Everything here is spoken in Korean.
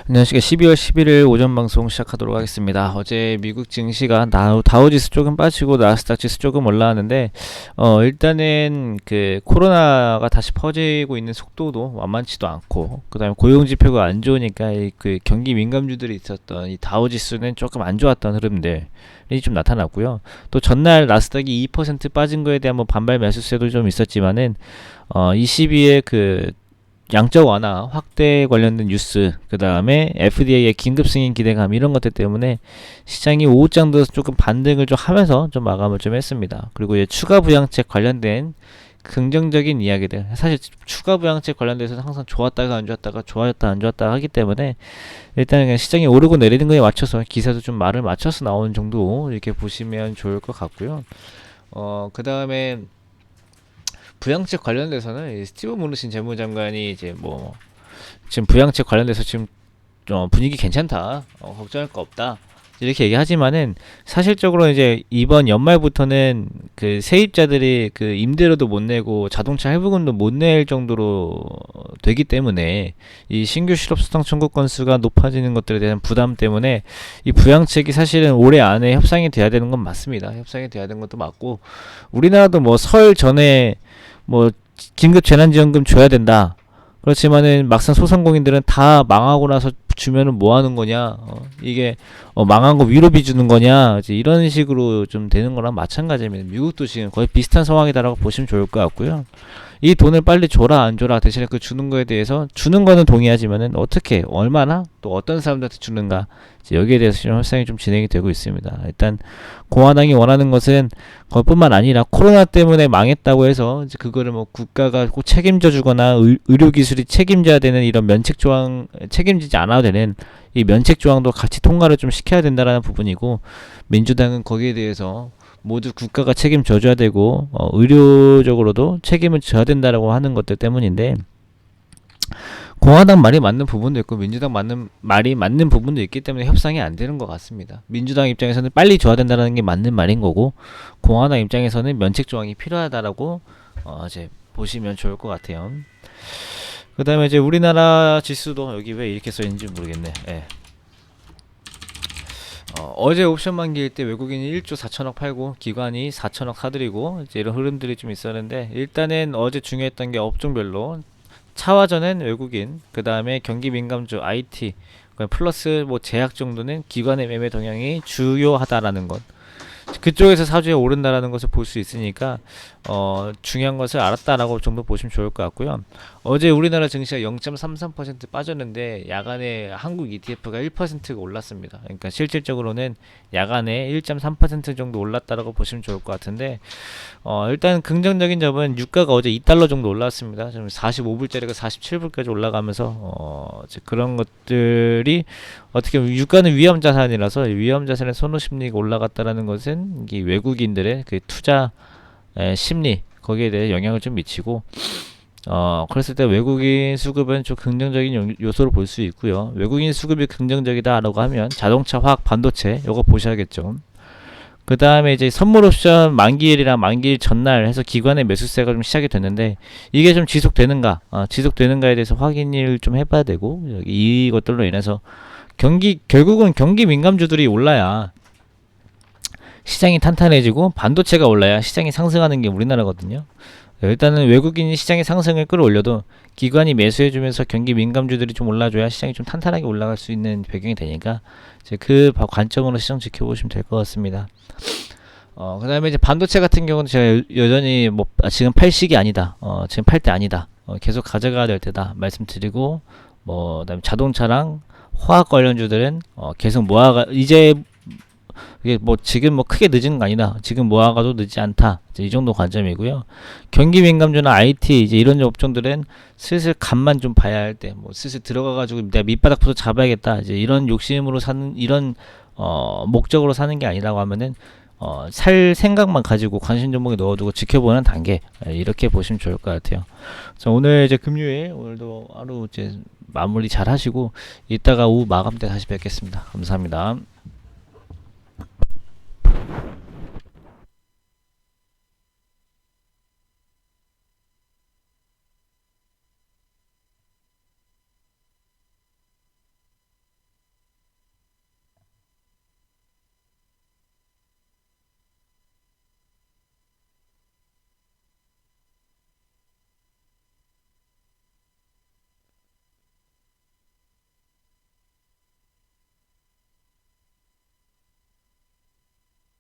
안녕하십니까. 12월 11일 오전 방송 시작하도록 하겠습니다. 어제 미국 증시가 다우지수 조금 빠지고 나스닥 지수 조금 올라왔는데, 일단은 그 코로나가 다시 퍼지고 있는 속도도 만만치도 않고, 그 다음에 고용 지표가 안 좋으니까 그 경기 민감주들이 있었던 이 다우지수는 조금 안 좋았던 흐름들이 좀 나타났고요. 또 전날 나스닥이 2% 빠진 거에 대한 뭐 반발 매수세도 좀 있었지만은, 이 시비에 그 양적 완화 확대 관련된 뉴스, 그 다음에 FDA의 긴급 승인 기대감 이런 것들 때문에 시장이 오후장 들어서 조금 반등을 좀 하면서 좀 마감을 좀 했습니다. 그리고 이제 추가 부양책 관련된 긍정적인 이야기들, 사실 추가 부양책 관련돼서는 항상 좋았다가 안 좋았다가 좋았다 안 좋았다 하기 때문에 일단 그냥 시장이 오르고 내리는 거에 맞춰서 기사도 좀 말을 맞춰서 나오는 정도 이렇게 보시면 좋을 것 같고요. 그 다음에 부양책 관련돼서는 이 스티브 무누신 재무장관이 이제 뭐 지금 부양책 관련돼서 지금 분위기 괜찮다, 걱정할 거 없다 이렇게 얘기하지만은 사실적으로 이제 이번 연말부터는 그 세입자들이 그 임대료도 못 내고 자동차 할부금도 못 낼 정도로 되기 때문에 이 신규 실업수당 청구 건수가 높아지는 것들에 대한 부담 때문에 이 부양책이 사실은 올해 안에 협상이 돼야 되는 건 맞습니다. 협상이 돼야 되는 것도 맞고, 우리나라도 뭐 설 전에 뭐 긴급 재난지원금 줘야 된다. 그렇지만은 막상 소상공인들은 다 망하고 나서 주면은 뭐 하는 거냐? 이게 망한 거 위로비 주는 거냐? 이제 이런 식으로 좀 되는 거랑 마찬가지입니다. 미국도 지금 거의 비슷한 상황이다라고 보시면 좋을 것 같고요. 이 돈을 빨리 줘라 안 줘라 대신에 그 주는 거에 대해서 주는 거는 동의하지만은 어떻게 얼마나 또 어떤 사람들한테 주는가, 여기에 대해서 좀 협상이 좀 진행이 되고 있습니다. 일단 공화당이 원하는 것은 그것뿐만 아니라 코로나 때문에 망했다고 해서 이제 그거를 뭐 국가가 꼭 책임져 주거나 의료 기술이 책임져야 되는 이런 면책 조항, 책임지지 않아도 되는 이 면책 조항도 같이 통과를 좀 시켜야 된다라는 부분이고, 민주당은 거기에 대해서 모두 국가가 책임져 줘야 되고 의료적으로도 책임을 져야 된다라고 하는 것들 때문인데, 공화당 말이 맞는 부분도 있고 민주당 말이 맞는 부분도 있기 때문에 협상이 안 되는 것 같습니다. 민주당 입장에서는 빨리 줘야 된다는 게 맞는 말인 거고, 공화당 입장에서는 면책 조항이 필요하다라고 이제 보시면 좋을 것 같아요. 그 다음에 이제 우리나라 지수도 여기 왜 이렇게 써 있는지 모르겠네. 예. 어제 옵션 만기일 때 외국인이 1조 4천억 팔고 기관이 4천억 사들이고 이제 이런 흐름들이 좀 있었는데, 일단은 어제 중요했던 게 업종별로 차화전은 외국인, 그 다음에 경기 민감주 IT, 플러스 뭐 제약 정도는 기관의 매매 동향이 주요하다라는 것. 그쪽에서 사주에 오른다라는 것을 볼 수 있으니까 중요한 것을 알았다라고 정도 보시면 좋을 것 같고요. 어제 우리나라 증시가 0.33% 빠졌는데 야간에 한국 ETF가 1%가 올랐습니다. 그러니까 실질적으로는 야간에 1.3% 정도 올랐다라고 보시면 좋을 것 같은데, 일단 긍정적인 점은 유가가 어제 2달러 정도 올랐습니다. 지금 45불짜리가 47불까지 올라가면서 그런 것들이 어떻게 보면 유가는 위험 자산이라서 위험 자산의 선호 심리가 올라갔다라는 것은 이 외국인들의 그 투자 심리, 거기에 대해 영향을 좀 미치고, 그랬을 때 외국인 수급은 좀 긍정적인 요소로 볼 수 있고요. 외국인 수급이 긍정적이다라고 하면 자동차, 화학, 반도체 요거 보셔야겠죠. 그 다음에 이제 선물 옵션 만기일이랑 만기일 전날 해서 기관의 매수세가 좀 시작이 됐는데, 이게 좀 지속되는가, 지속되는가에 대해서 확인을 좀 해봐야 되고, 이것들로 인해서 결국은 경기 민감주들이 올라야 시장이 탄탄해지고 반도체가 올라야 시장이 상승하는 게 우리나라거든요. 일단은 외국인이 시장의 상승을 끌어올려도 기관이 매수해주면서 경기 민감주들이 좀 올라줘야 시장이 좀 탄탄하게 올라갈 수 있는 배경이 되니까 이제 그 관점으로 시장 지켜보시면 될 것 같습니다. 그 다음에 이제 반도체 같은 경우는 제가 여전히 뭐 지금 팔 시기 아니다, 지금 팔 때 아니다, 계속 가져가야 될 때다 말씀드리고, 그다음에 자동차랑 화학 관련주들은 계속 모아가, 이제 이게 뭐 지금 뭐 크게 늦은 거 아니다, 지금 모아가도 늦지 않다, 이제 이 정도 관점이고요. 경기 민감주나 IT 이제 이런 업종들은 슬슬 간만 좀 봐야 할 때, 뭐 슬슬 들어가가지고 내가 밑바닥부터 잡아야겠다, 이제 이런 욕심으로 사는, 이런 목적으로 사는 게 아니라고 하면은 살 생각만 가지고 관심 종목에 넣어두고 지켜보는 단계, 이렇게 보시면 좋을 것 같아요. 자, 오늘 이제 금요일, 오늘도 하루 이제 마무리 잘 하시고 이따가 오후 마감 때 다시 뵙겠습니다. 감사합니다.